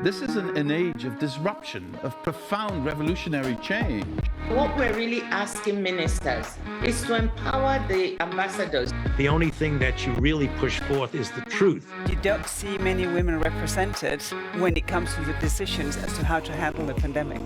This is an age of disruption, of profound revolutionary change. What we're really asking ministers is to empower the ambassadors. The only thing that you really push forth is the truth. You don't see many women represented when it comes to the decisions as to how to handle the pandemic.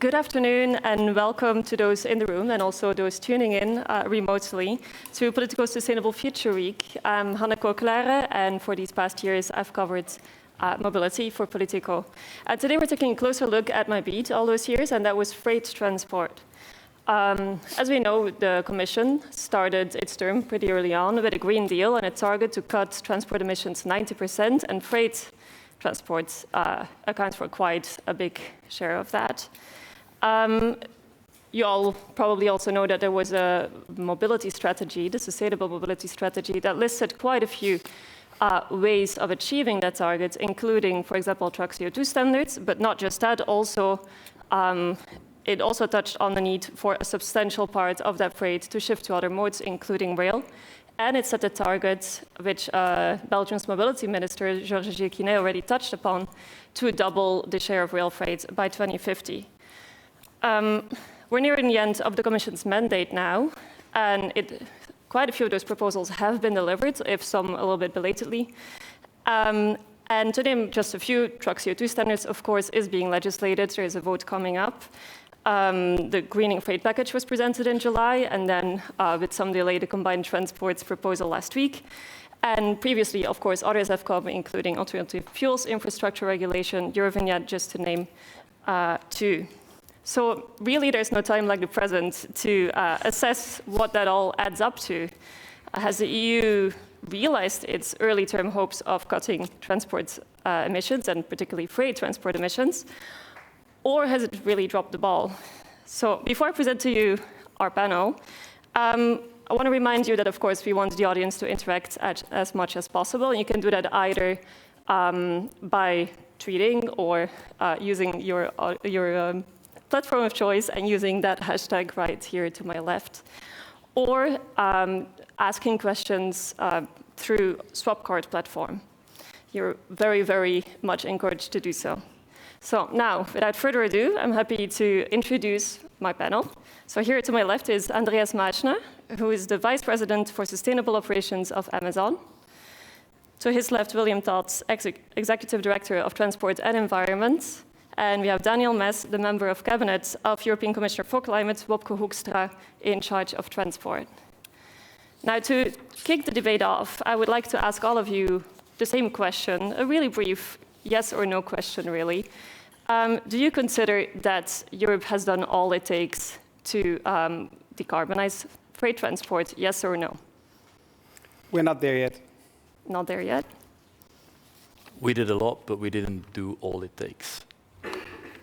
Good afternoon and welcome to those in the room and also those tuning in remotely to Politico Sustainable Future Week. I'm Hanne Kokelare, and for these past years I've covered mobility for Politico. Today we're taking a closer look at my beat all those years, and that was freight transport. As we know, the Commission started its term pretty early on with a Green Deal and a target to cut transport emissions 90%, and freight transport accounts for quite a big share of that. You all probably also know that there was a mobility strategy, the sustainable mobility strategy, that listed quite a few ways of achieving that target, including, for example, truck CO2 standards, but not just that, also it also touched on the need for a substantial part of that freight to shift to other modes, including rail. And it set a target, which Belgium's mobility minister, Georges Gequinet, already touched upon, to double the share of rail freight by 2050. We're nearing the end of the Commission's mandate now, and quite a few of those proposals have been delivered, if some a little bit belatedly. And to name just a few, truck CO2 standards, of course, is being legislated. There is a vote coming up. The greening freight package was presented in July, and then with some delay, the combined transports proposal last week. And previously, of course, others have come, including alternative fuels, infrastructure regulation, Eurovignette, just to name two. So really, there's no time like the present to assess what that all adds up to. Has the EU realized its early-term hopes of cutting transport emissions, and particularly freight transport emissions? Or has it really dropped the ball? So before I present to you our panel, I want to remind you that, of course, we want the audience to interact as much as possible. And you can do that either by tweeting or using your platform of choice and using that hashtag right here to my left, or asking questions through Swapcard platform. You're very, very much encouraged to do so. So now, without further ado, I'm happy to introduce my panel. So here to my left is Andreas Machner, who is the Vice President for Sustainable Operations of Amazon. To his left, William Tots, Executive Director of Transport and Environment. And we have Daniel Mess, the Member of Cabinet of European Commissioner for Climate, Wopke Hoekstra, in charge of transport. Now, to kick the debate off, I would like to ask all of you the same question, a really brief yes or no question, really. Do you consider that Europe has done all it takes to decarbonize freight transport, yes or no? We're not there yet. Not there yet? We did a lot, but we didn't do all it takes.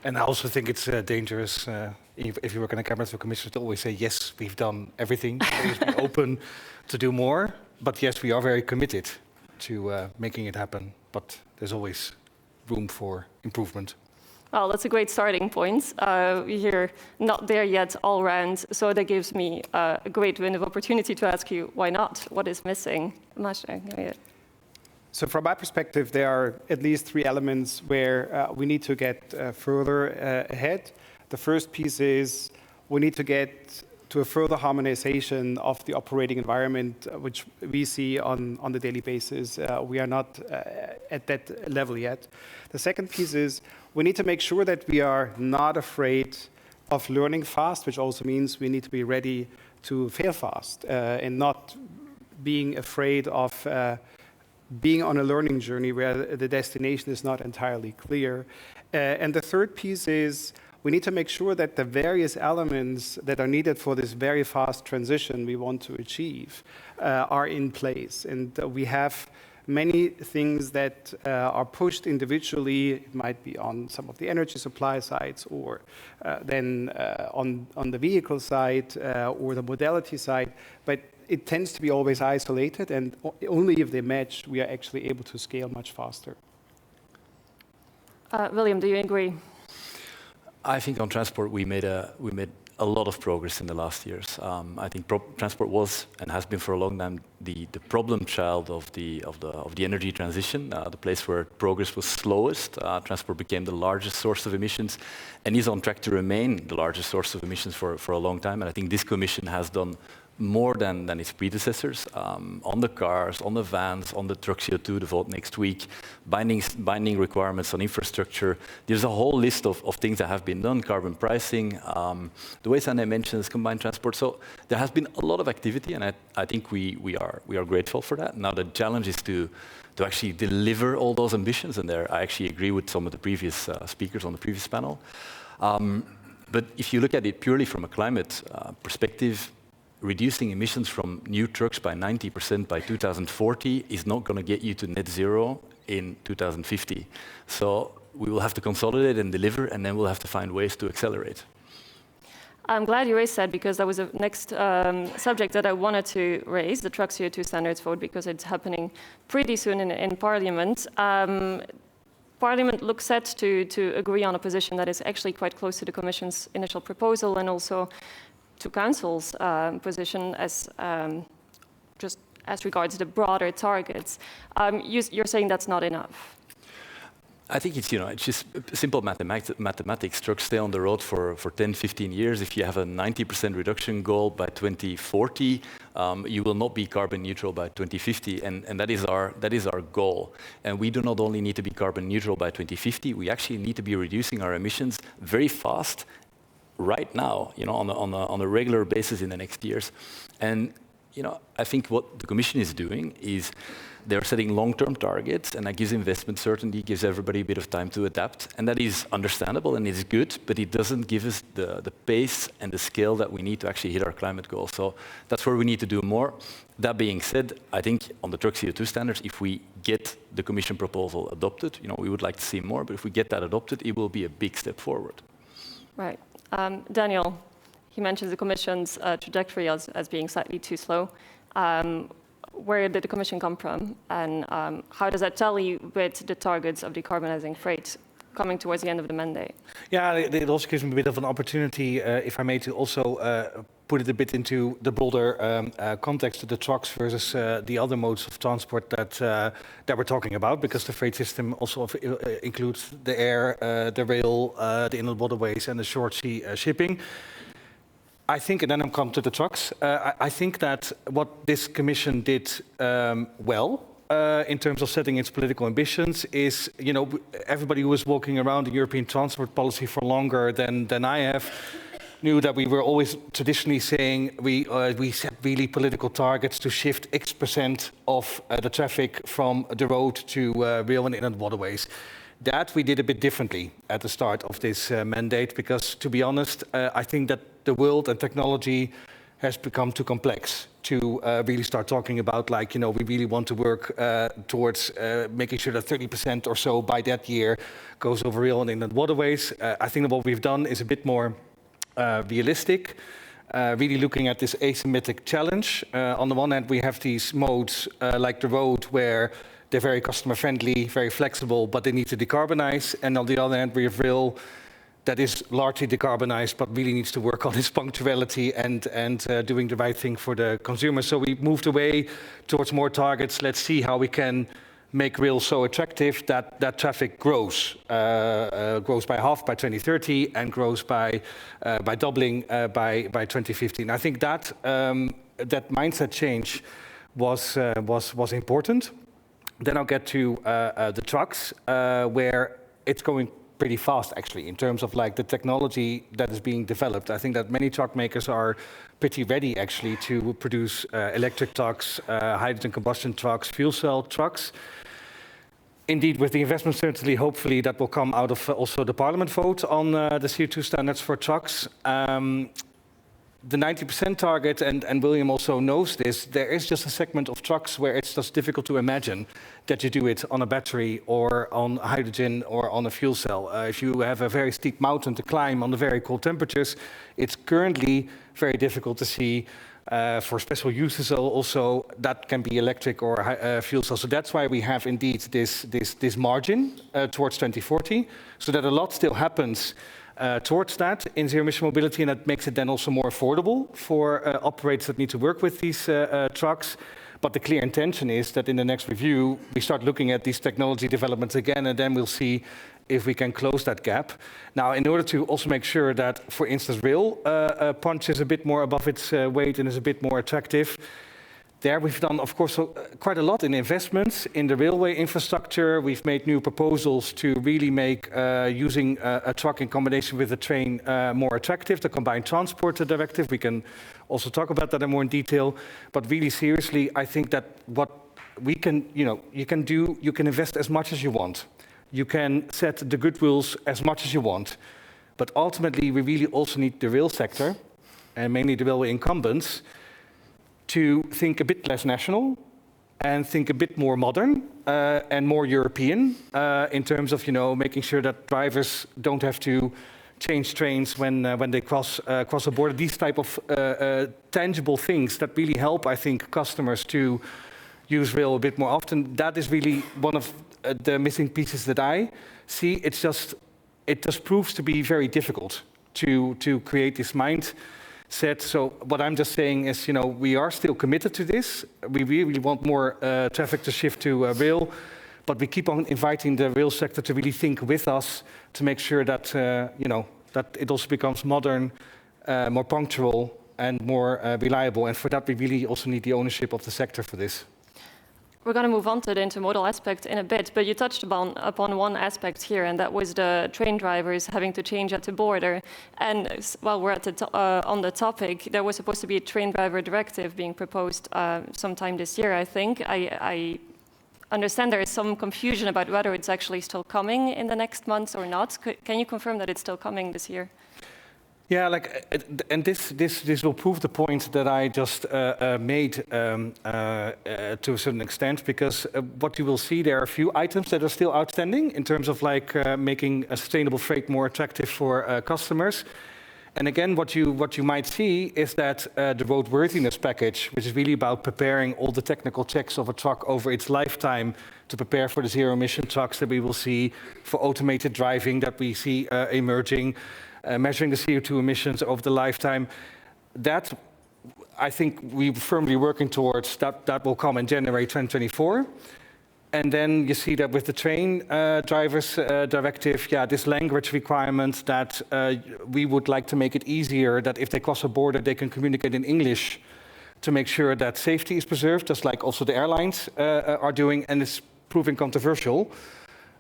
And I also think it's dangerous if you work in a cabinet or commission to always say, yes, we've done everything. Always be open to do more. But yes, we are very committed to making it happen. But there's always room for improvement. Well, that's a great starting point. We hear not there yet all round. So that gives me a great window of opportunity to ask you, why not? What is missing? So from my perspective, there are at least three elements where we need to get further ahead. The first piece is we need to get to a further harmonization of the operating environment, which we see on the daily basis. We are not at that level yet. The second piece is we need to make sure that we are not afraid of learning fast, which also means we need to be ready to fail fast and not being afraid of being on a learning journey where the destination is not entirely clear. And the third piece is we need to make sure that the various elements that are needed for this very fast transition we want to achieve are in place. And we have many things that are pushed individually. It might be on some of the energy supply sides, or then on the vehicle side or the modality side. But it tends to be always isolated, and only if they match, we are actually able to scale much faster. William, do you agree? I think on transport we made a lot of progress in the last years. I think transport was and has been for a long time the problem child of the energy transition, the place where progress was slowest. Transport became the largest source of emissions and is on track to remain the largest source of emissions for a long time. And I think this Commission has done more than its predecessors on the cars, on the vans, on the truck CO2, the vote next week, binding requirements on infrastructure. There's a whole list of things that have been done, carbon pricing, the way Sanne mentions combined transport. So there has been a lot of activity, and I think we are grateful for that. Now the challenge is to actually deliver all those ambitions, and there I actually agree with some of the previous speakers on the previous panel. But if you look at it purely from a climate perspective, reducing emissions from new trucks by 90% by 2040 is not going to get you to net zero in 2050. So we will have to consolidate and deliver, and then we'll have to find ways to accelerate. I'm glad you raised that, because that was the next subject that I wanted to raise, the truck CO2 standards vote, because it's happening pretty soon in Parliament. Parliament looks set to agree on a position that is actually quite close to the Commission's initial proposal, and also to Council's position as just as regards the broader targets. You're saying that's not enough. I think it's just simple mathematics. Trucks stay on the road for 10, 15 years. If you have a 90% reduction goal by 2040, you will not be carbon neutral by 2050, and that is our goal. And we do not only need to be carbon neutral by 2050, we actually need to be reducing our emissions very fast right now, on a regular basis in the next years. And I think what the Commission is doing is they're setting long-term targets, and that gives investment certainty, gives everybody a bit of time to adapt, and that is understandable and is good, but it doesn't give us the pace and the scale that we need to actually hit our climate goals. So that's where we need to do more. That being said, I think on the truck CO2 standards, if we get the Commission proposal adopted, we would like to see more, but if we get that adopted, it will be a big step forward. Right. Daniel, he mentions the Commission's trajectory as being slightly too slow. Where did the Commission come from, and how does that tally with the targets of decarbonizing freight coming towards the end of the mandate? Yeah, it also gives me a bit of an opportunity, if I may, to also put it a bit into the broader context of the trucks versus the other modes of transport that we're talking about, because the freight system also includes the air, the rail, the inland waterways, and the short sea shipping. I think, and then I'm come to the trucks, I think that what this Commission did well in terms of setting its political ambitions is, everybody who was walking around the European transport policy for longer than I have knew that we were always traditionally saying we set really political targets to shift X% of the traffic from the road to rail and inland waterways. That we did a bit differently at the start of this mandate, because, to be honest, I think that the world and technology has become too complex to really start talking about, we really want to work towards making sure that 30% or so by that year goes over rail and inland waterways. I think that what we've done is a bit more realistic, really looking at this asymmetric challenge. On the one hand, we have these modes like the road, where they're very customer friendly, very flexible, but they need to decarbonize. And on the other hand, we have rail that is largely decarbonized, but really needs to work on its punctuality and doing the right thing for the consumer. So we moved away towards more targets. Let's see how we can make rail so attractive that traffic grows by half by 2030 and grows by doubling by 2050. And I think that that mindset change was important. Then I'll get to the trucks, where it's going pretty fast, actually, in terms of like the technology that is being developed. I think that many truck makers are pretty ready, actually, to produce electric trucks, hydrogen combustion trucks, fuel cell trucks. Indeed, with the investment, certainly, hopefully, that will come out of also the Parliament vote on the CO2 standards for trucks. The 90% target, and William also knows this, there is just a segment of trucks where it's just difficult to imagine that you do it on a battery or on hydrogen or on a fuel cell. If you have a very steep mountain to climb on the very cold temperatures, it's currently very difficult to see for special uses also that can be electric or fuel cell. So that's why we have indeed this margin towards 2040, so that a lot still happens towards that in zero-emission mobility, and that makes it then also more affordable for operators that need to work with these trucks. But the clear intention is that in the next review, we start looking at these technology developments again, and then we'll see if we can close that gap. Now, in order to also make sure that, for instance, rail punches a bit more above its weight and is a bit more attractive, there we've done, of course, quite a lot in investments in the railway infrastructure. We've made new proposals to really make using a truck in combination with a train more attractive, the Combined Transport Directive. We can also talk about that in more detail. But really seriously, I think that what we can, you can invest as much as you want. You can set the good rules as much as you want. But ultimately, we really also need the rail sector, and mainly the railway incumbents, to think a bit less national and think a bit more modern and more European in terms of making sure that drivers don't have to change trains when they cross a border. These type of tangible things that really help, I think, customers to use rail a bit more often. That is really one of the missing pieces that I see. It just proves to be very difficult to create this mindset. So what I'm just saying is, we are still committed to this. We really want more traffic to shift to rail, but we keep on inviting the rail sector to really think with us to make sure that that it also becomes modern, more punctual, and more reliable. And for that, we really also need the ownership of the sector for this. We're going to move on to the intermodal aspect in a bit, but you touched upon one aspect here, and that was the train drivers having to change at the border. And while we're at on the topic, there was supposed to be a train driver directive being proposed sometime this year, I think. I understand there is some confusion about whether it's actually still coming in the next months or not. Can you confirm that it's still coming this year? Yeah, and this will prove the point that I just made to a certain extent, because what you will see, there are a few items that are still outstanding in terms of making a sustainable freight more attractive for customers. And again, what you might see is that the roadworthiness package, which is really about preparing all the technical checks of a truck over its lifetime to prepare for the zero-emission trucks that we will see, for automated driving that we see emerging, measuring the CO2 emissions over the lifetime. That, I think, we're firmly working towards. That will come in January 2024. And then you see that with the train drivers directive, this language requirement that we would like to make it easier that if they cross a border, they can communicate in English to make sure that safety is preserved, just like also the airlines are doing, and it's proving controversial.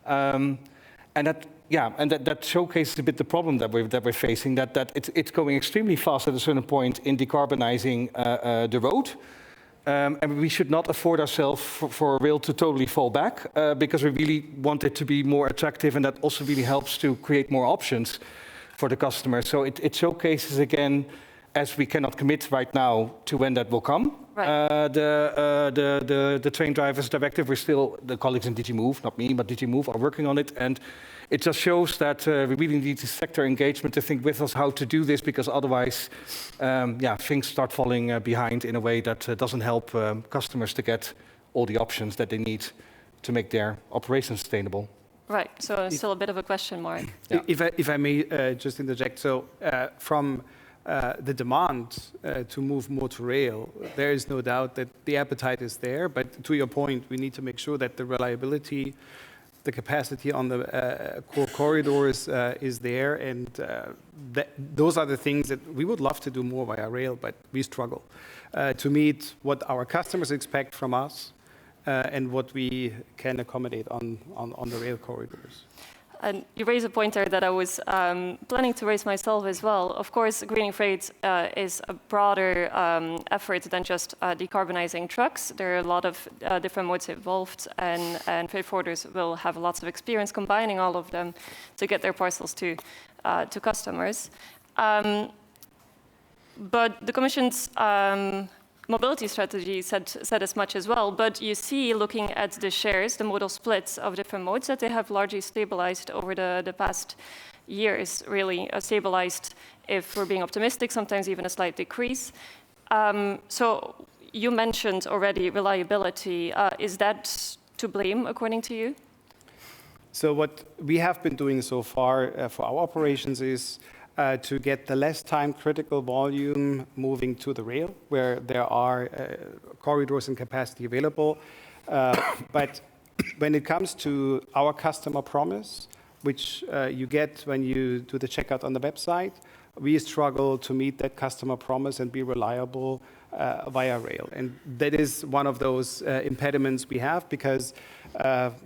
And that showcases a bit the problem that we're facing, that it's going extremely fast at a certain point in decarbonizing the road. And we should not afford ourselves for rail to totally fall back, because we really want it to be more attractive, and that also really helps to create more options for the customer. So it showcases again, as we cannot commit right now to when that will come. Right. The train drivers directive, we're still, the colleagues in DG Move, not me, but DG Move are working on it, and it just shows that we really need the sector engagement to think with us how to do this, because otherwise, things start falling behind in a way that doesn't help customers to get all the options that they need to make their operations sustainable. Right, so still a bit of a question mark. Yeah. If I may just interject, so from the demand to move more to rail, there is no doubt that the appetite is there, but to your point, we need to make sure that the reliability, the capacity on the core corridors is there, and those are the things that we would love to do more via rail, but we struggle to meet what our customers expect from us and what we can accommodate on the rail corridors. And you raise a pointer that I was planning to raise myself as well. Of course, greening freight is a broader effort than just decarbonizing trucks. There are a lot of different modes involved, and freight forwarders will have lots of experience combining all of them to get their parcels to customers. But the Commission's mobility strategy said as much as well, but you see, looking at the shares, the modal splits of different modes, that they have largely stabilized over the past years, really stabilized, if we're being optimistic, sometimes even a slight decrease. So you mentioned already reliability. Is that to blame, according to you? So what we have been doing so far for our operations is to get the less time-critical volume moving to the rail, where there are corridors and capacity available. But when it comes to our customer promise, which you get when you do the checkout on the website, we struggle to meet that customer promise and be reliable via rail. And that is one of those impediments we have, because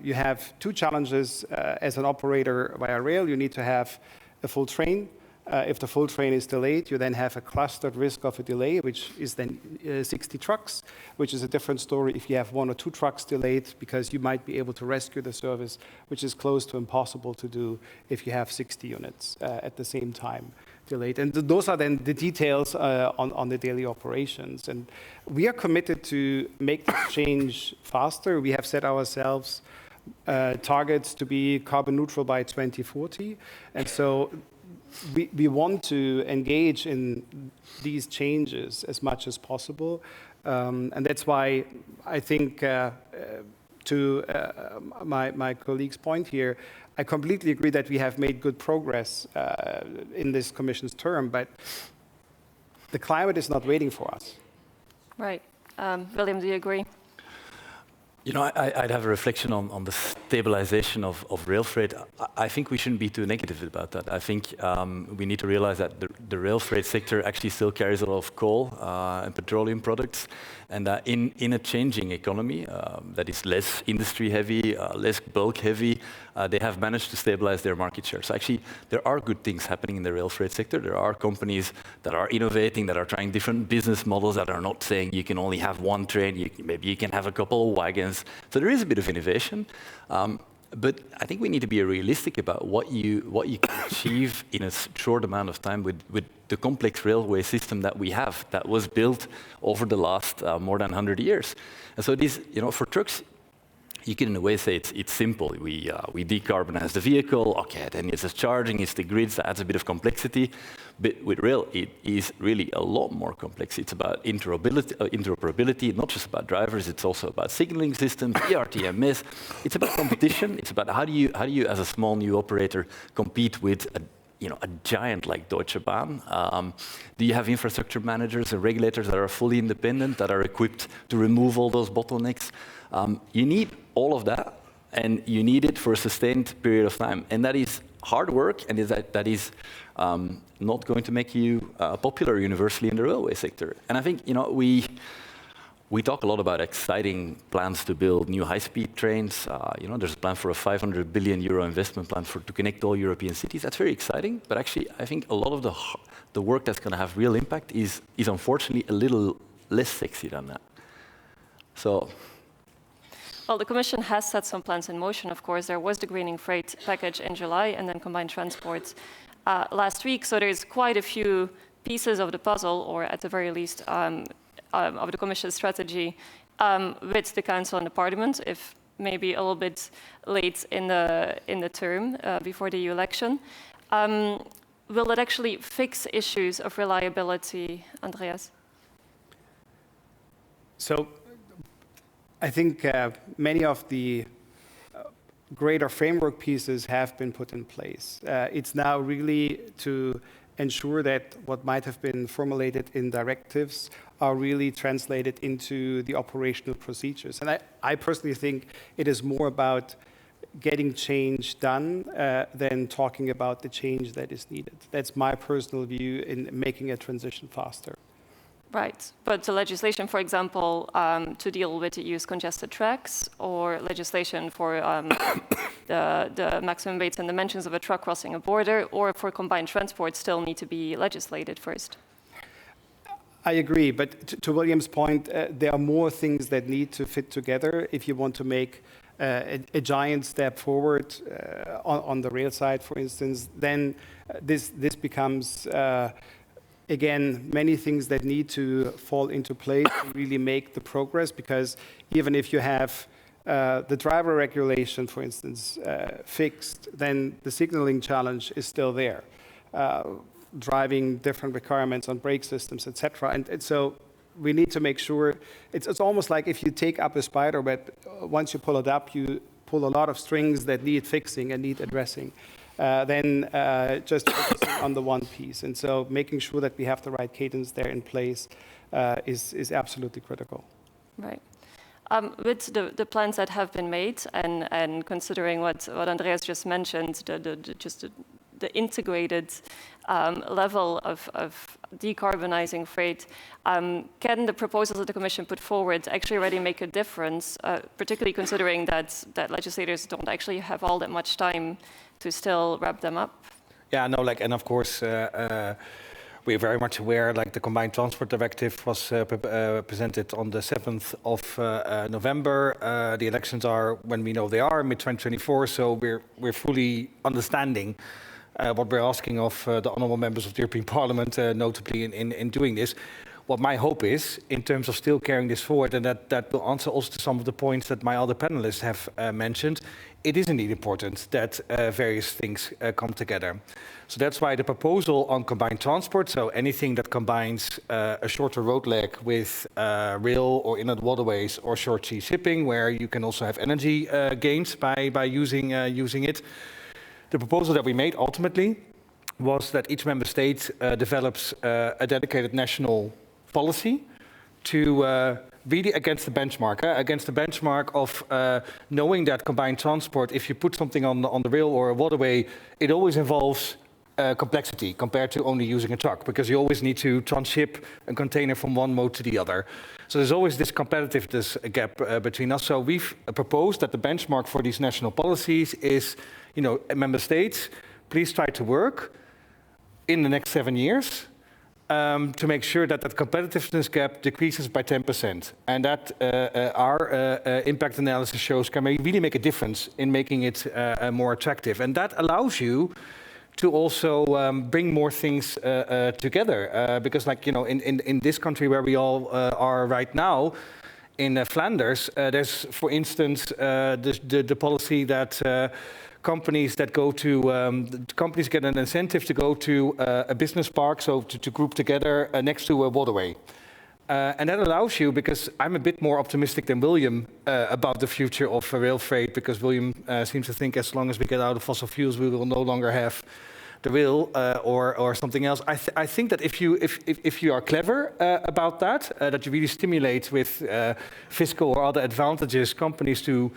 you have two challenges as an operator via rail. You need to have a full train. If the full train is delayed, you then have a clustered risk of a delay, which is then 60 trucks, which is a different story if you have 1 or 2 trucks delayed, because you might be able to rescue the service, which is close to impossible to do if you have 60 units at the same time delayed. And those are then the details on the daily operations. And we are committed to make this change faster. We have set ourselves targets to be carbon neutral by 2040. And so we want to engage in these changes as much as possible. And that's why I think, to my colleague's point here, I completely agree that we have made good progress in this Commission's term, but the climate is not waiting for us. Right. William, do you agree? You know, I'd have a reflection on the stabilization of rail freight. I think we shouldn't be too negative about that. I think we need to realize that the rail freight sector actually still carries a lot of coal and petroleum products. And in a changing economy that is less industry heavy, less bulk heavy, they have managed to stabilize their market share. So actually, there are good things happening in the rail freight sector. There are companies that are innovating, that are trying different business models, that are not saying you can only have one train, maybe you can have a couple of wagons. So there is a bit of innovation. But I think we need to be realistic about what you can achieve in a short amount of time with the complex railway system that we have, that was built over the last more than 100 years. And so this, you know, for trucks, you can in a way say it's simple. We decarbonize the vehicle, okay, then it's the charging, it's the grids, that adds a bit of complexity. But with rail, it is really a lot more complex. It's about interoperability, not just about drivers, it's also about signaling systems, ERTMS. It's about competition. It's about how do you as a small new operator compete with a giant like Deutsche Bahn? Do you have infrastructure managers and regulators that are fully independent, that are equipped to remove all those bottlenecks? You need all of that, and you need it for a sustained period of time. And that is hard work, and that is not going to make you popular universally in the railway sector. And I think, you know, we talk a lot about exciting plans to build new high-speed trains. You know, there's a plan for a 500 billion euro investment plan to connect all European cities. That's very exciting, but actually, I think a lot of the work that's going to have real impact is unfortunately a little less sexy than that. So. Well, the Commission has set some plans in motion, of course. There was the greening freight package in July, and then combined transport last week. So there's quite a few pieces of the puzzle, or at the very least, of the Commission's strategy with the Council and the Parliament, if maybe a little bit late in the term before the EU election. Will it actually fix issues of reliability, Andreas? So I think many of the greater framework pieces have been put in place. It's now really to ensure that what might have been formulated in directives are really translated into the operational procedures. And I personally think it is more about getting change done than talking about the change that is needed. That's my personal view in making a transition faster. Right, but the legislation, for example, to deal with use congested tracks, or legislation for the maximum weights and dimensions of a truck crossing a border, or for combined transport, still need to be legislated first. I agree, but to William's point, there are more things that need to fit together if you want to make a giant step forward on the rail side, for instance. Then this becomes again, many things that need to fall into place to really make the progress, because even if you have the driver regulation, for instance, fixed, then the signaling challenge is still there. Driving different requirements on brake systems, etc. And so we need to make sure, it's almost like if you take up a spider web, once you pull it up, you pull a lot of strings that need fixing and need addressing. Then just focusing on the one piece. And so making sure that we have the right cadence there in place is absolutely critical. Right. With the plans that have been made, and considering what Andreas just mentioned, the integrated level of decarbonizing freight, can the proposals that the Commission put forward actually already make a difference, particularly considering that legislators don't actually have all that much time to still wrap them up? Yeah, no, and of course, we're very much aware, the Combined Transport Directive was presented on the 7th of November. The elections are when we know they are, mid-2024, so we're fully understanding what we're asking of the honourable members of the European Parliament, notably in doing this. What my hope is, in terms of still carrying this forward, and that will answer also to some of the points that my other panelists have mentioned, it is indeed important that various things come together. So that's why the proposal on combined transport, so anything that combines a shorter road leg with rail or inland waterways or short sea shipping, where you can also have energy gains by using it. The proposal that we made ultimately was that each member state develops a dedicated national policy to really against the benchmark of knowing that combined transport, if you put something on the rail or a waterway, it always involves complexity compared to only using a truck, because you always need to transship a container from one mode to the other. So there's always this competitiveness gap between us. So we've proposed that the benchmark for these national policies is, member states, please try to work in the next 7 years to make sure that that competitiveness gap decreases by 10%. And that our impact analysis shows can really make a difference in making it more attractive. And that allows you to also bring more things together. Because in this country where we all are right now, in Flanders, there's, for instance, the policy that companies that go to, companies get an incentive to go to a business park, so to group together next to a waterway. And that allows you, because I'm a bit more optimistic than William about the future of rail freight, because William seems to think as long as we get out of fossil fuels, we will no longer have the rail or something else. I think that if you are clever about that, that you really stimulate with fiscal or other advantages companies to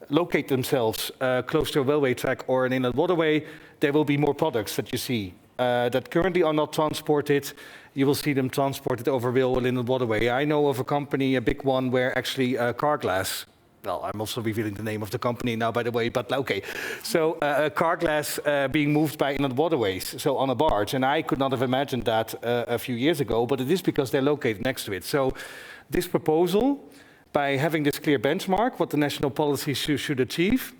locate themselves close to a railway track or an inland waterway, there will be more products that you see that currently are not transported. You will see them transported over rail or inland waterway. I know of a company, a big one, where actually car glass, well, I'm also revealing the name of the company now, by the way, but okay. So car glass being moved by inland waterways, so on a barge. And I could not have imagined that a few years ago, but it is because they're located next to it. So this proposal, by having this clear benchmark, what the national policies should achieve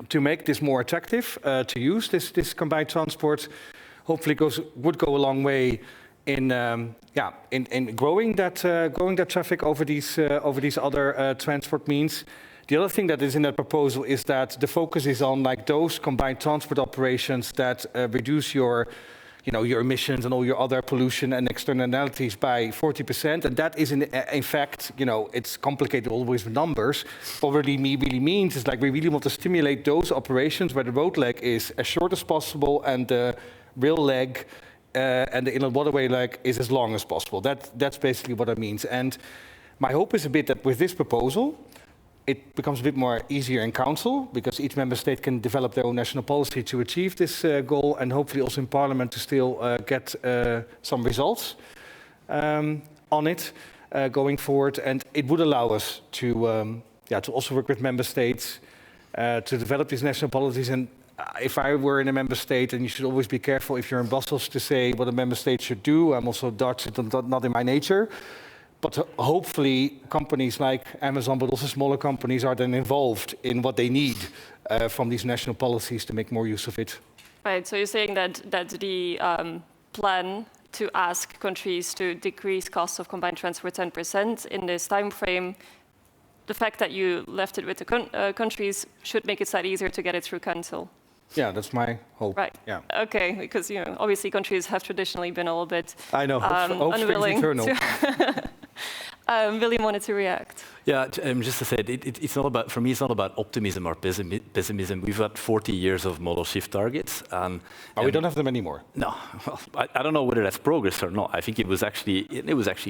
to make this more attractive to use this combined transport, hopefully would go a long way in growing that traffic over these other transport means. The other thing that is in that proposal is that the focus is on those combined transport operations that reduce your emissions and all your other pollution and externalities by 40%, and that is in fact, it's complicated always with numbers. What really means is we really want to stimulate those operations where the road leg is as short as possible and the rail leg and the inland waterway leg is as long as possible. That's basically what it means. And my hope is a bit that with this proposal, it becomes a bit more easier in Council, because each member state can develop their own national policy to achieve this goal, and hopefully also in Parliament to still get some results. on it going forward, and it would allow us to also work with member states to develop these national policies. And if I were in a member state, and you should always be careful if you're in Brussels to say what a member state should do. I'm also Dutch, it's not in my nature. But hopefully companies like Amazon, but also smaller companies, are then involved in what they need from these national policies to make more use of it. Right, so you're saying that the plan to ask countries to decrease costs of combined transport 10% in this time frame, the fact that you left it with the countries should make it slightly easier to get it through Council. Yeah, that's my hope. Right. Yeah. Okay, because obviously countries have traditionally been a little bit I know. unwilling to really wanted to react. Yeah, just to say, it's not about, for me, it's not about optimism or pessimism. We've had 40 years of model shift targets. We don't have them anymore. No, well, I don't know whether that's progress or not. I think it was actually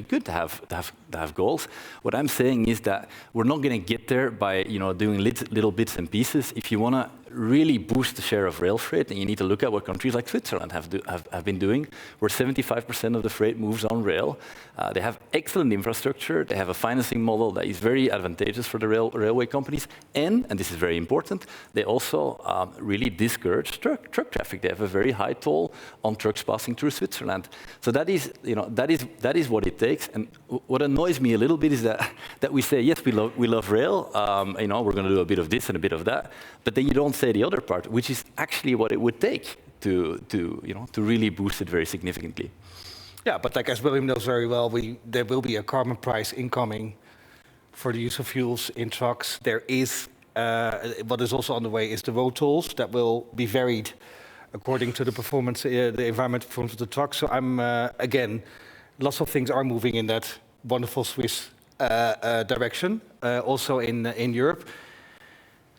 good to have goals. What I'm saying is that we're not going to get there by doing little bits and pieces. If you want to really boost the share of rail freight, and you need to look at what countries like Switzerland have been doing, where 75% of the freight moves on rail. They have excellent infrastructure. They have a financing model that is very advantageous for the railway companies. And this is very important, they also really discourage truck traffic. They have a very high toll on trucks passing through Switzerland. So that is what it takes. And what annoys me a little bit is that we say, yes, we love rail. We're going to do a bit of this and a bit of that. But then you don't say the other part, which is actually what it would take to really boost it very significantly. Yeah, but like as William knows very well, there will be a carbon price incoming for the use of fuels in trucks. There is, what is also on the way is the road tolls that will be varied according to the performance, the environmental performance of the truck. So again, lots of things are moving in that wonderful Swiss direction, also in Europe.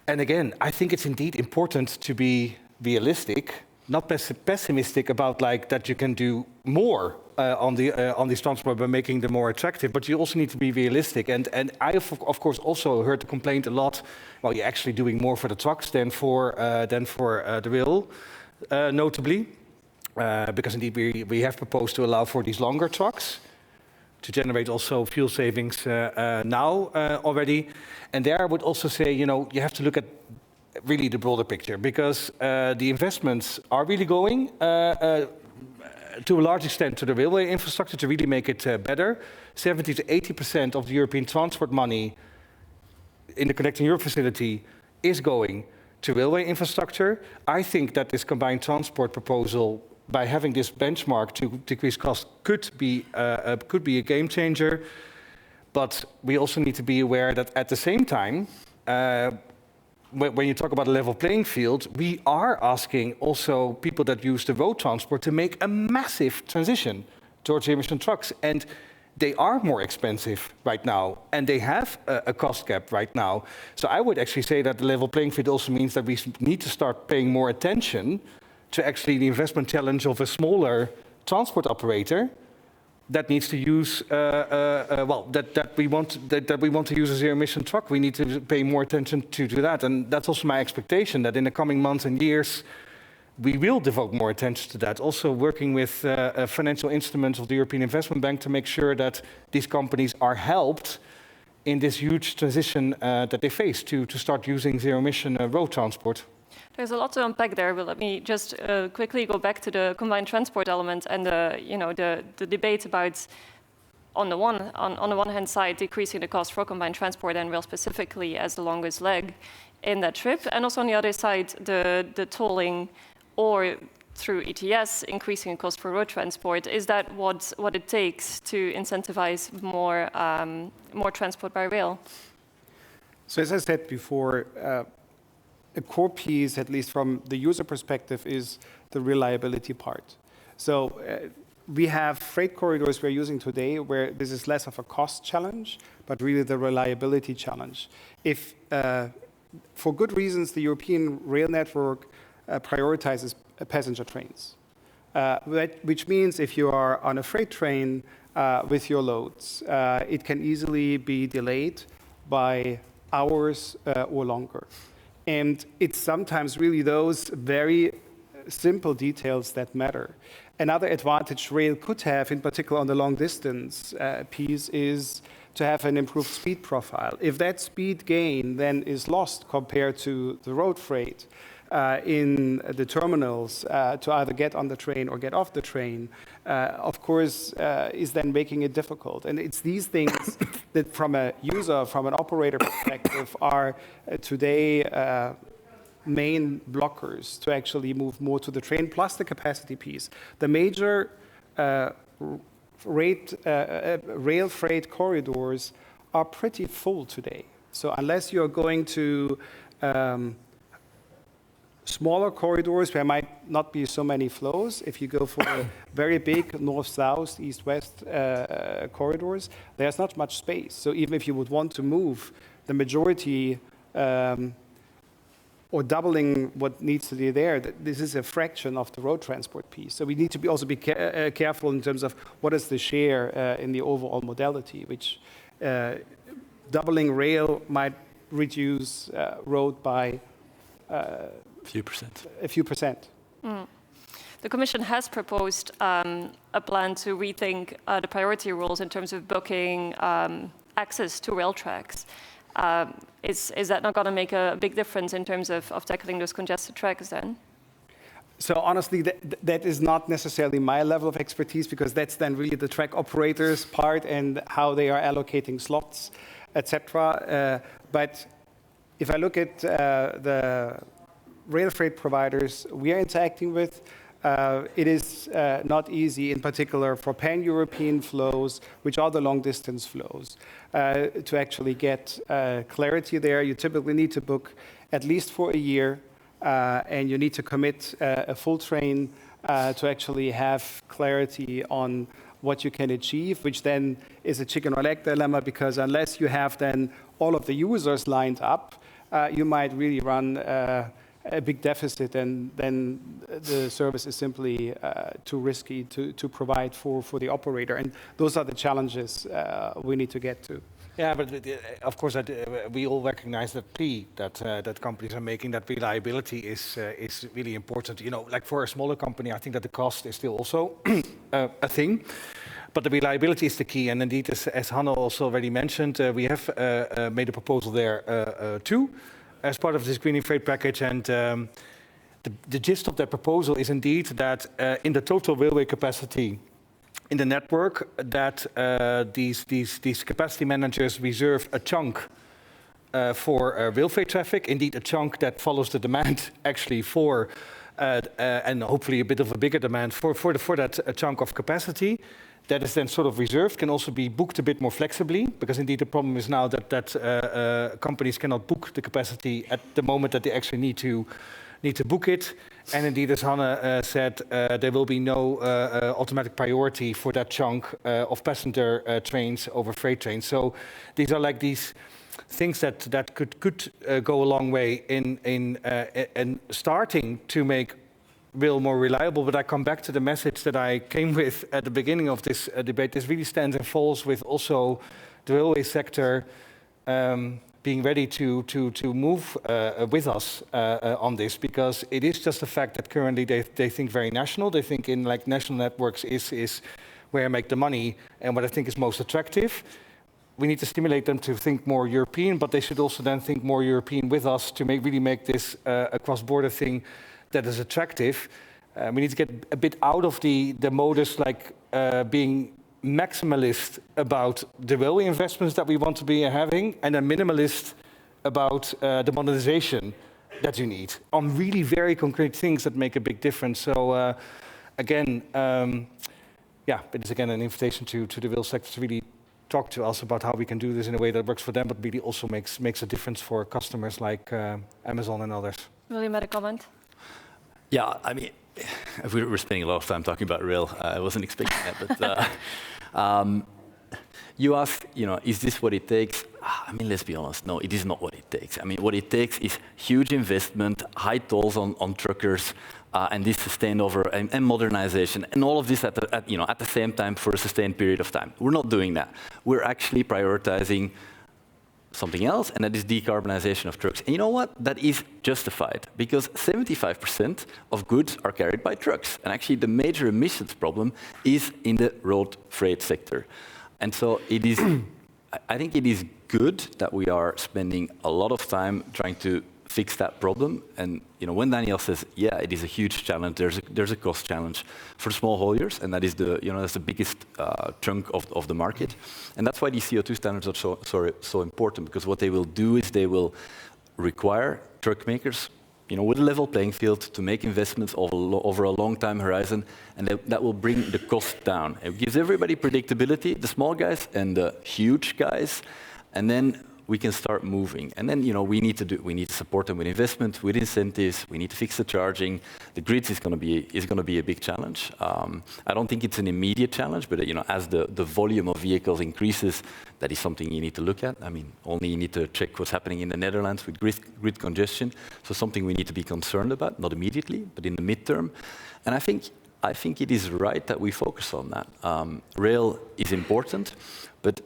And again, I think it's indeed important to be realistic, not pessimistic about that you can do more on these transport by making them more attractive, but you also need to be realistic. And I of course also heard the complaint a lot. Well, you're actually doing more for the trucks than for the rail, notably, because indeed we have proposed to allow for these longer trucks to generate also fuel savings now already. And there I would also say, you have to look at really the broader picture, because the investments are really going to a large extent to the railway infrastructure to really make it better. 70 to 80% of the European transport money in the Connecting Europe facility is going to railway infrastructure. I think that this combined transport proposal, by having this benchmark to decrease cost, could be a game changer. But we also need to be aware that at the same time, when you talk about a level playing field, we are asking also people that use the road transport to make a massive transition towards emission trucks. And they are more expensive right now, and they have a cost gap right now. So I would actually say that the level playing field also means that we need to start paying more attention to actually the investment challenge of a smaller transport operator that needs to use, that we want to use a zero-emission truck. We need to pay more attention to that, and that's also my expectation that in the coming months and years, we will devote more attention to that. Also working with financial instruments of the European Investment Bank to make sure that these companies are helped in this huge transition that they face to start using zero-emission road transport. There's a lot to unpack there, but let me just quickly go back to the combined transport element and the debate about, on the one hand side, decreasing the cost for combined transport and rail specifically as the longest leg in that trip, and also on the other side, the tolling or through ETS, increasing the cost for road transport. Is that what it takes to incentivize more transport by rail? So as I said before, a core piece, at least from the user perspective, is the reliability part. So we have freight corridors we're using today where this is less of a cost challenge, but really the reliability challenge. If, for good reasons, the European rail network prioritizes passenger trains, which means if you are on a freight train with your loads, it can easily be delayed by hours or longer. And it's sometimes really those very simple details that matter. Another advantage rail could have, in particular on the long distance piece, is to have an improved speed profile. If that speed gain then is lost compared to the road freight in the terminals to either get on the train or get off the train, of course, is then making it difficult. And it's these things that from a user, from an operator perspective, are today main blockers to actually move more to the train, plus the capacity piece. The major rail freight corridors are pretty full today. So unless you're going to smaller corridors where might not be so many flows, if you go for very big north-south, east-west corridors, there's not much space. So even if you would want to move the majority or doubling what needs to be there, this is a fraction of the road transport piece. So we need to also be careful in terms of what is the share in the overall modality, which doubling rail might reduce road by a few percent. Mm. The Commission has proposed a plan to rethink the priority rules in terms of booking access to rail tracks. Is that not going to make a big difference in terms of tackling those congested tracks then? So honestly, that is not necessarily my level of expertise, because that's then really the track operators part and how they are allocating slots, etc. But if I look at the rail freight providers we are interacting with, it is not easy, in particular for pan-European flows, which are the long-distance flows, to actually get clarity there. You typically need to book at least for a year, and you need to commit a full train to actually have clarity on what you can achieve, which then is a chicken or egg dilemma, because unless you have then all of the users lined up, you might really run a big deficit, and then the service is simply too risky to provide for the operator. And those are the challenges we need to get to. Yeah, but of course, we all recognize that plea that companies are making, that reliability is really important. You know, like for a smaller company, I think that the cost is still also a thing. But the reliability is the key, and indeed, as Hanno also already mentioned, we have made a proposal there too, as part of this greening freight package. And the gist of that proposal is indeed that in the total railway capacity in the network, that these capacity managers reserve a chunk for rail freight traffic, indeed a chunk that follows the demand actually for, and hopefully a bit of a bigger demand for that chunk of capacity. That is then sort of reserved, can also be booked a bit more flexibly, because indeed the problem is now that companies cannot book the capacity at the moment that they actually need to book it. And indeed, as Hanne said, there will be no automatic priority for that chunk of passenger trains over freight trains. So these are like these things that could go a long way in starting to make rail more reliable. But I come back to the message that I came with at the beginning of this debate. This really stands and falls with also the railway sector being ready to move with us on this, because it is just the fact that currently they think very national. They think in like national networks is where I make the money and what I think is most attractive. We need to stimulate them to think more European, but they should also then think more European with us to really make this a cross-border thing that is attractive. We need to get a bit out of the modus like being maximalist about the railway investments that we want to be having, and a minimalist about the modernization that you need on really very concrete things that make a big difference. So again, yeah, it is again an invitation to the rail sector to really talk to us about how we can do this in a way that works for them, but really also makes a difference for customers like Amazon and others. Will you make a comment? Yeah, I mean, we're spending a lot of time talking about rail. I wasn't expecting that, but you asked, is this what it takes? I mean, let's be honest. No, it is not what it takes. I mean, what it takes is huge investment, high tolls on truckers, and this sustained over and modernization, and all of this at the same time for a sustained period of time. We're not doing that. We're actually prioritizing something else, and that is decarbonization of trucks. And you know what? That is justified, because 75% of goods are carried by trucks. And actually, the major emissions problem is in the road freight sector. And so it is, I think it is good that we are spending a lot of time trying to fix that problem. And when Daniel says, yeah, it is a huge challenge, there's a cost challenge for small hauliers, and that is that's the biggest chunk of the market. And that's why these CO2 standards are so important, because what they will do is they will require truck makers, with a level playing field, to make investments over a long time horizon, and that will bring the cost down. It gives everybody predictability, the small guys and the huge guys, and then we can start moving. And then we need to support them with investment, with incentives. We need to fix the charging. The grids is going to be a big challenge. I don't think it's an immediate challenge, but as the volume of vehicles increases, that is something you need to look at. I mean, only you need to check what's happening in the Netherlands with grid congestion. So something we need to be concerned about, not immediately, but in the midterm. And I think it is right that we focus on that. Rail is important, but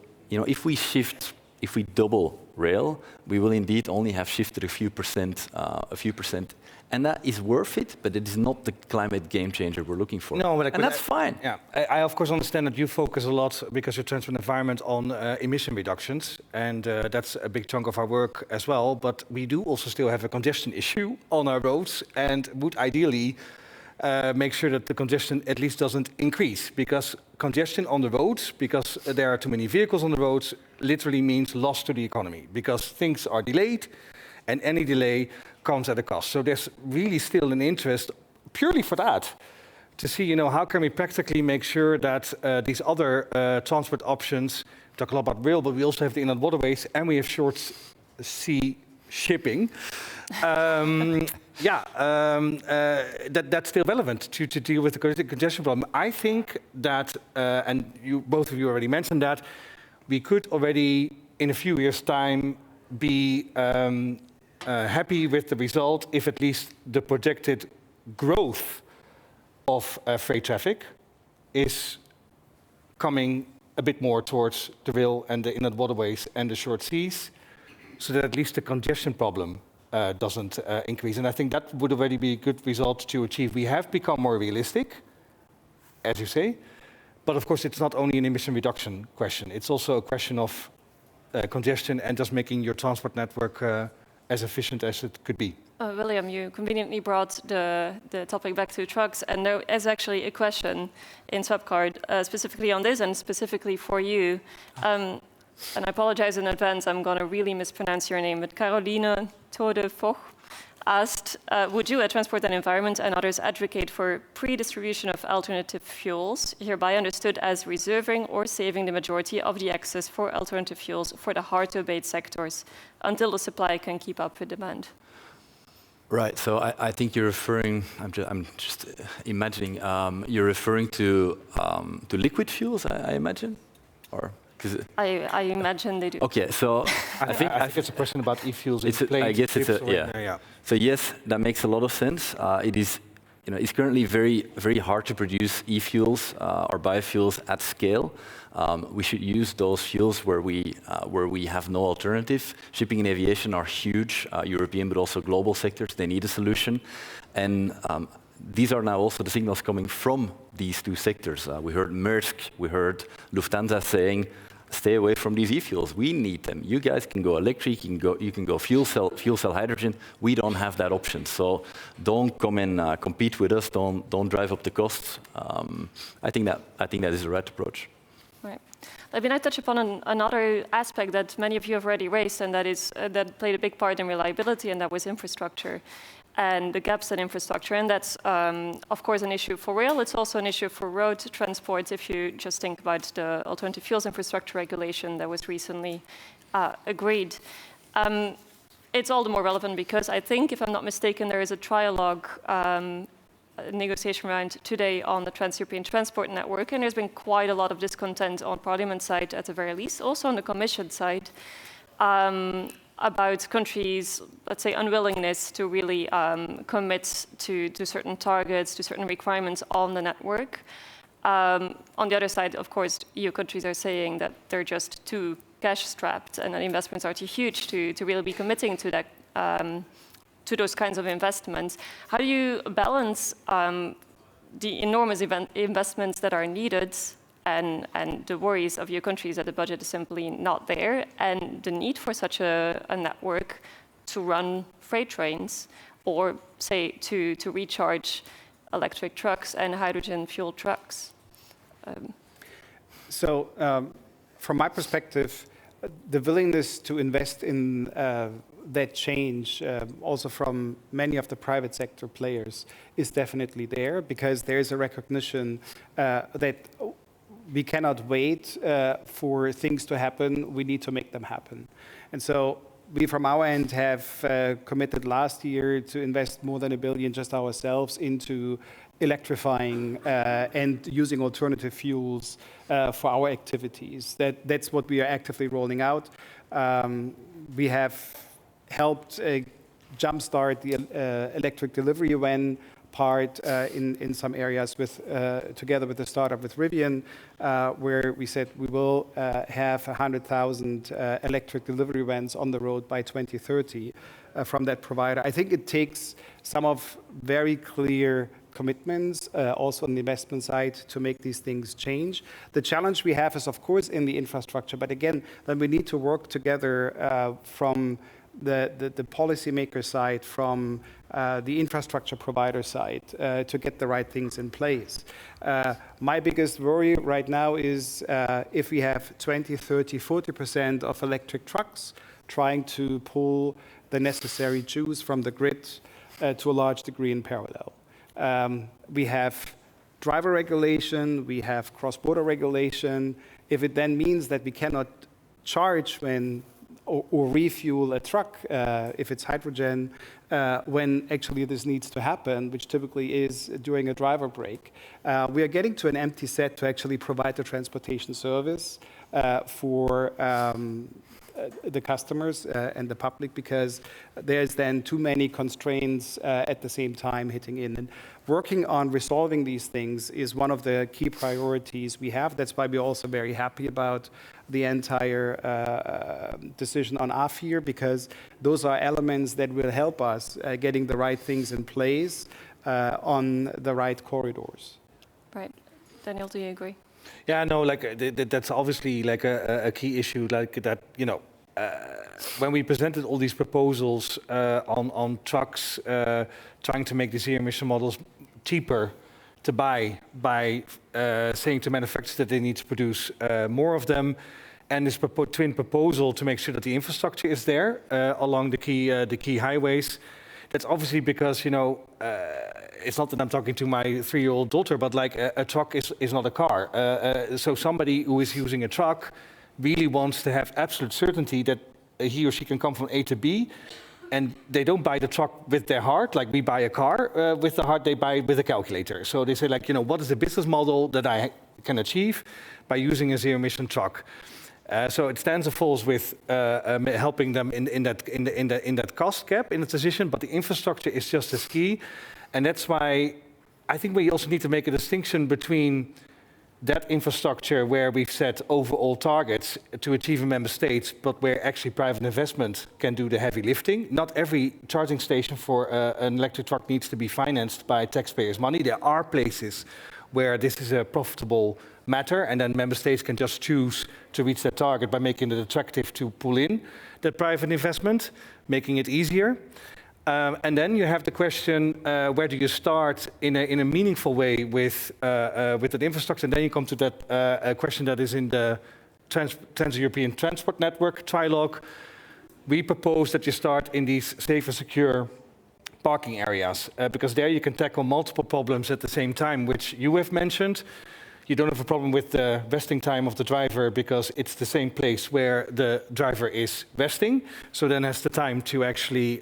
if we double rail, we will indeed only have shifted a few percent, and that is worth it, but it is not the climate game changer we're looking for. No, but that's fine. Yeah, I of course understand that you focus a lot, because you're transport environment, on emission reductions, and that's a big chunk of our work as well. But we do also still have a congestion issue on our roads, and would ideally make sure that the congestion at least doesn't increase, because congestion on the roads, because there are too many vehicles on the roads, literally means loss to the economy, because things are delayed, and any delay comes at a cost. So there's really still an interest, purely for that, to see, how can we practically make sure that these other transport options, we talk a lot about rail, but we also have the inland waterways, and we have short sea shipping. That's still relevant to deal with the congestion problem. I think that, and both of you already mentioned that, we could already, in a few years' time, be happy with the result if at least the projected growth of freight traffic is coming a bit more towards the rail and the inland waterways and the short seas, so that at least the congestion problem doesn't increase. And I think that would already be a good result to achieve. We have become more realistic, as you say, but of course it's not only an emission reduction question, it's also a question of congestion and just making your transport network as efficient as it could be. William, you conveniently brought the topic back to trucks, and there is actually a question in Swapcard specifically on this, and specifically for you. And I apologize in advance, I'm going to really mispronounce your name, but Caroline Tode-Foch asked, would you at Transport and Environment and others advocate for pre-distribution of alternative fuels, hereby understood as reserving or saving the majority of the access for alternative fuels for the hard-to-abate sectors until the supply can keep up with demand? Right, so I think you're referring, I'm just imagining, you're referring to liquid fuels, I imagine? Or? I imagine they do. Okay, so I think it's a question about e-fuels. I guess it's yeah. So yes, that makes a lot of sense. It is, it's currently very, very hard to produce e-fuels or biofuels at scale. We should use those fuels where we have no alternative. Shipping and aviation are huge, European but also global sectors. They need a solution, and these are now also the signals coming from these two sectors. We heard Maersk, we heard Lufthansa saying, stay away from these e-fuels. We need them. You guys can go electric, you can go fuel cell hydrogen. We don't have that option. So don't come and compete with us. Don't drive up the costs. I think that is the right approach. Right. Let me now touch upon another aspect that many of you have already raised, and that played a big part in reliability, and that was infrastructure and the gaps in infrastructure. And that's, of course, an issue for rail. It's also an issue for road transport, if you just think about the alternative fuels infrastructure regulation that was recently agreed. It's all the more relevant because I think, if I'm not mistaken, there is a trialogue negotiation round today on the Trans-European Transport Network, and there's been quite a lot of discontent on Parliament side, at the very least, also on the Commission side, about countries, let's say, unwillingness to really commit to certain targets, to certain requirements on the network. On the other side, of course, EU countries are saying that they're just too cash-strapped and that investments are too huge to really be committing to that, to those kinds of investments. How do you balance the enormous investments that are needed and the worries of your countries that the budget is simply not there, and the need for such a network to run freight trains, or say to recharge electric trucks and hydrogen fuel trucks? So from my perspective, the willingness to invest in that change, also from many of the private sector players, is definitely there, because there is a recognition that we cannot wait for things to happen. We need to make them happen. And so we, from our end, have committed last year to invest more than $1 billion just ourselves into electrifying and using alternative fuels for our activities. That's what we are actively rolling out. We have helped jumpstart the electric delivery van part in some areas with together with the startup with Rivian, where we said we will have 100,000 electric delivery vans on the road by 2030 from that provider. I think it takes some of very clear commitments also on the investment side to make these things change. The challenge we have is, of course, in the infrastructure, but again, then we need to work together from the policymaker side, from the infrastructure provider side, to get the right things in place. My biggest worry right now is if we have 20, 30, 40% of electric trucks trying to pull the necessary juice from the grid to a large degree in parallel. We have driver regulation, we have cross-border regulation. If it then means that we cannot charge when or refuel a truck, if it's hydrogen, when actually this needs to happen, which typically is during a driver break. We are getting to an empty set to actually provide the transportation service for the customers and the public, because there's then too many constraints at the same time hitting in. And working on resolving these things is one of the key priorities we have. That's why we're also very happy about the entire decision on AFIR, because those are elements that will help us getting the right things in place on the right corridors. Right. Daniel, do you agree? Yeah, no, like that's obviously like a key issue, like that, you know, when we presented all these proposals on trucks, trying to make the zero emission models cheaper to buy by saying to manufacturers that they need to produce more of them, and this twin proposal to make sure that the infrastructure is there along the key highways. That's obviously because, you know, it's not that I'm talking to my 3-year-old daughter, but like a truck is not a car. So somebody who is using a truck really wants to have absolute certainty that he or she can come from A to B, and they don't buy the truck with their heart, like we buy a car with the heart, they buy it with a calculator. So they say, like, you know, what is the business model that I can achieve by using a zero-emission truck? So it stands or falls with helping them in that cost gap in the transition, but the infrastructure is just as key, and that's why I think we also need to make a distinction between that infrastructure where we've set overall targets to achieve in member states, but where actually private investment can do the heavy lifting. Not every charging station for an electric truck needs to be financed by taxpayers' money. There are places where this is a profitable matter, and then member states can just choose to reach that target by making it attractive to pull in that private investment, making it easier. And then you have the question, where do you start in a meaningful way with that infrastructure? And then you come to that question that is in the Trans-European Transport Network trilogue. We propose that you start in these safe and secure parking areas, because there you can tackle multiple problems at the same time, which you have mentioned. You don't have a problem with the resting time of the driver because it's the same place where the driver is resting. So then has the time to actually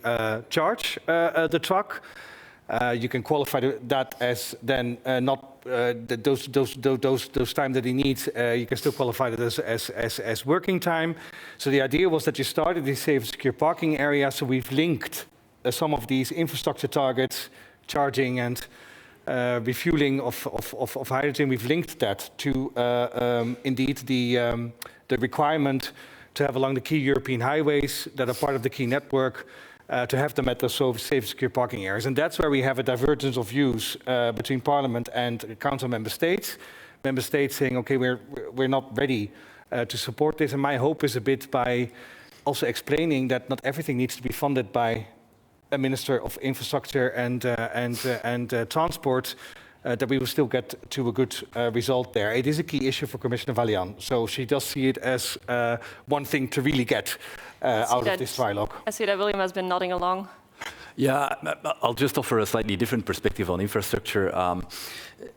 charge the truck. You can qualify that as then not those time that he needs. You can still qualify that as working time. So the idea was that you started these safe and secure parking areas. So we've linked some of these infrastructure targets, charging and refueling of hydrogen. We've linked that to indeed the requirement to have along the key European highways that are part of the key network, to have them at the safe and secure parking areas. And that's where we have a divergence of views between Parliament and Council member states. Member states saying, okay, we're not ready to support this. And my hope is a bit by also explaining that not everything needs to be funded by a Minister of Infrastructure and Transport, that we will still get to a good result there. It is a key issue for Commissioner Vălean, so she does see it as one thing to really get out of this trilogue. I see that William has been nodding along. Yeah, I'll just offer a slightly different perspective on infrastructure.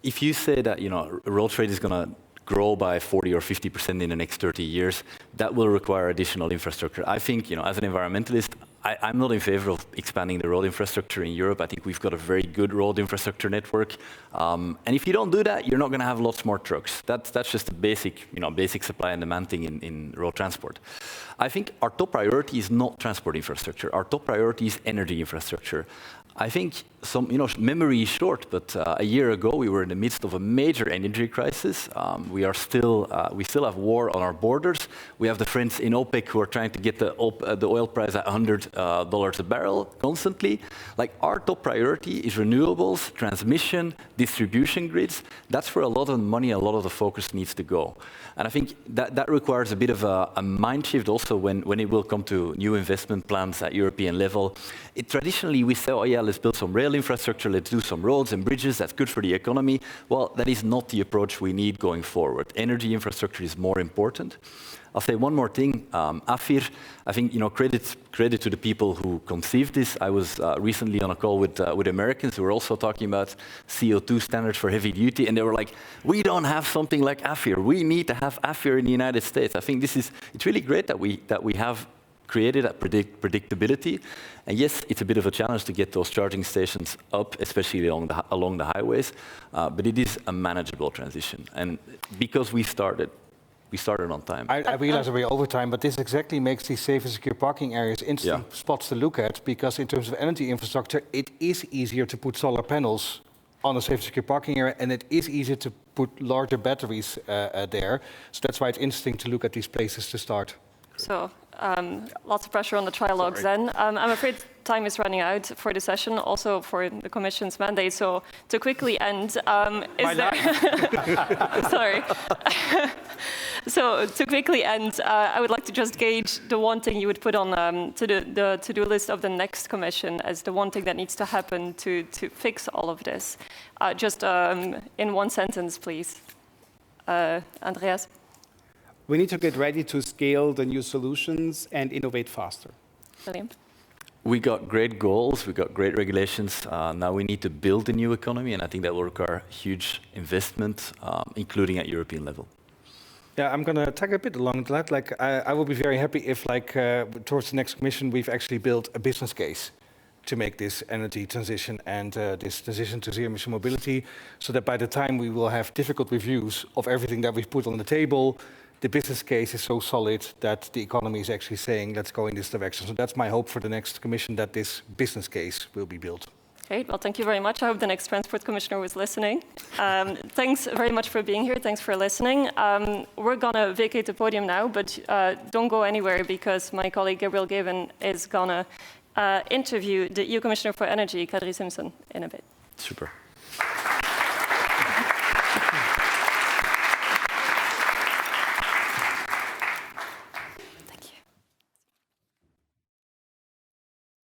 If you say that road trade is going to grow by 40 or 50% in the next 30 years, that will require additional infrastructure. I think, as an environmentalist, I'm not in favor of expanding the road infrastructure in Europe. I think we've got a very good road infrastructure network. And if you don't do that, you're not going to have lots more trucks. That's just a basic supply and demand thing in road transport. I think our top priority is not transport infrastructure. Our top priority is energy infrastructure. I think memory is short, but a year ago we were in the midst of a major energy crisis. We still have war on our borders. We have the friends in OPEC who are trying to get the oil price at $100 a barrel constantly. Like, our top priority is renewables, transmission, distribution grids. That's where a lot of the money, a lot of the focus needs to go. And I think that requires a bit of a mind shift also when it will come to new investment plans at European level. Traditionally we say, oh yeah, let's build some rail infrastructure, let's do some roads and bridges, that's good for the economy. Well, that is not the approach we need going forward. Energy infrastructure is more important. I'll say one more thing. AFIR, I think, credit to the people who conceived this. I was recently on a call with Americans who were also talking about CO2 standards for heavy duty, and they were like, we don't have something like AFIR. We need to have AFIR in the United States. I think it's really great that we have created that predictability. And yes, it's a bit of a challenge to get those charging stations up, especially along the highways, but it is a manageable transition. And because we started on time. I realize we're over time, but this exactly makes these safe and secure parking areas interesting spots to look at, because in terms of energy infrastructure, it is easier to put solar panels on a safe and secure parking area, and it is easier to put larger batteries there. So that's why it's interesting to look at these places to start. So lots of pressure on the trilogues then. I'm afraid time is running out for the session, also for the Commission's mandate. So to quickly end, I'm sorry. So to quickly end, I would like to just gauge the one thing you would put on to the to-do list of the next Commission as the one thing that needs to happen to fix all of this. Just in one sentence, please. Andreas? We need to get ready to scale the new solutions and innovate faster. William? We got great goals, we got great regulations. Now we need to build a new economy, and I think that will require huge investment, including at European level. Yeah, I'm going to tag a bit along that. I will be very happy if, towards the next Commission, we've actually built a business case to make this energy transition and this transition to zero-emission mobility, so that by the time we will have difficult reviews of everything that we've put on the table, the business case is so solid that the economy is actually saying, let's go in this direction. So that's my hope for the next Commission, that this business case will be built. Great, well, thank you very much. I hope the next Transport Commissioner was listening. Thanks very much for being here. Thanks for listening. We're gonna vacate the podium now, but don't go anywhere, because my colleague Gabriel Gavin is gonna interview the EU Commissioner for Energy, Kadri Simpson, in a bit. Super.